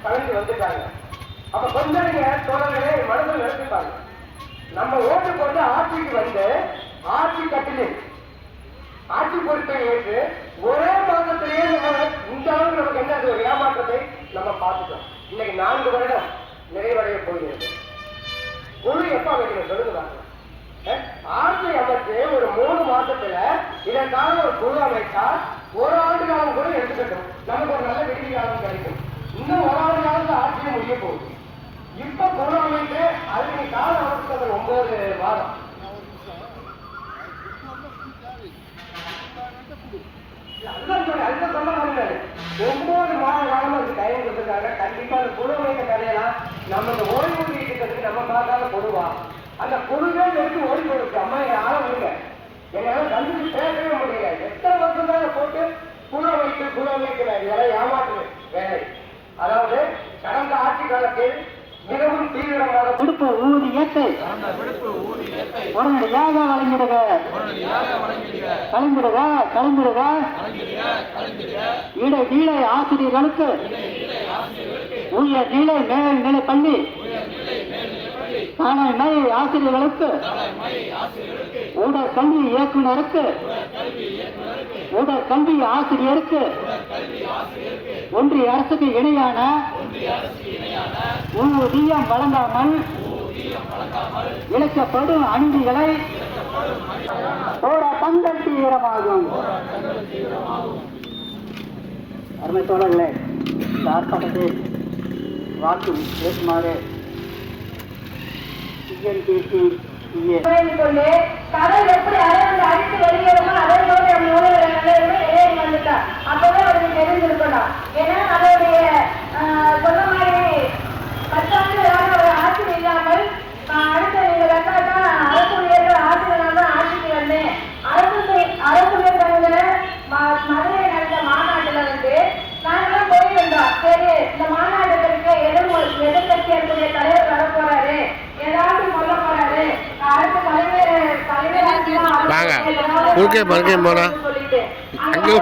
கலந்து வந்துட்டாங்க. அப்ப கொஞ்சம் நீங்க தோழர்களே மனதில் நினைச்சுப்பாங்க, நம்ம ஓட்டு போட்டு ஆட்சிக்கு வந்து ஆட்சி கட்டிலில் ஆட்சி பொறுப்பை ஏற்று ஒரே மாதத்திலேயே இந்த அளவுக்கு நமக்கு என்ன ஒரு ஏமாற்றத்தை நம்ம பார்த்துட்டோம். இன்னைக்கு 4 வருடம் நிறைவடைய போகிறது. குழு எப்ப வைக்கணும் சொல்லுங்க. ஆட்சி அமைச்சு ஒரு 3 மாசத்துல இதற்காக ஒரு குழு அமைத்தா 1 ஆண்டு காலம் கூட எடுத்துக்கட்டும், நமக்கு ஒரு நல்ல விடுதி காலம் கிடைக்கும். இன்னும் 1 ஆண்டு காலத்துல ஆட்சியை முடிய போகுது. இப்ப குழு அமைத்து அதுக்கு கால அவசர 9 மாதம். அதுதான் சொல்ல முடியாது. 9 மாத காலம் அதுக்கு டைம் கொடுத்துருக்காங்க. கண்டிப்பா அந்த குழு அமைக்க கதையெல்லாம் நம்ம இந்த ஓய்வூதிய திட்டத்துக்கு நம்ம பார்க்காத பொதுவா அந்த குழுவே எடுத்து ஓடி போயிடுச்சு. அம்மா யாரும் இல்லை, என்னால கண்டிச்சு பேசவே முடியல. எத்தனை வருஷம் தான் போட்டு குழு அமைக்கிறார். இதெல்லாம் ஏமாற்று வேலை. அதாவது கடந்த ஆட்சி காலத்தில் மிகவும் தீவிரமாக விடுப்பு ஊதியத்தை உடனடியாக வழங்கிடுக. இடைநிலை ஆசிரியர்களுக்கு உயர்நிலை மேல்நிலை பள்ளி தலைமை ஆசிரியர்களுக்கு உடற்கல்வி இயக்குநருக்கு உடற்கல்வி ஆசிரியருக்கு ஒன்றிய அரசுக்கு இணையான ஊதியம் வழங்காமல் இழைக்கப்படும் அநீதிகளை போராட்டங்கள் தீவிரமாகும். அருமை தோழர்களே, இந்த ஆர்ப்பாட்டத்தில் வாக்கு ஏற்றுமாறு கடல் எப்படி அடித்து வெளியேறுமோ அதோட வந்துட்டான். அப்பவே அவருக்கு தெரிஞ்சிருக்கணும். ஏன்னா அதோடைய சொன்ன மாதிரி 10 ஆண்டுகளாக ஒரு ஆட்சி இல்லாமல் அடுத்த நீங்க கட்டாதான் அரசு உயர்ந்த ஆட்சிகளாக தான் ஆட்சிக்கு வந்தேன். அரசு உயர்ந்த மதுரை நடந்த மாநாட்டுல வந்து நாங்கெல்லாம் போயிருந்தோம். சரி, இந்த மாநாட்டுக்கு எதிர்கட்சியா இருக்கக்கூடிய தலைவர் வர போறாரு, ஏதாவது சொல்ல போறாரு, அடுத்த தலைவர் வாங்க குறுக்கே மறுக்கே போனா அங்கே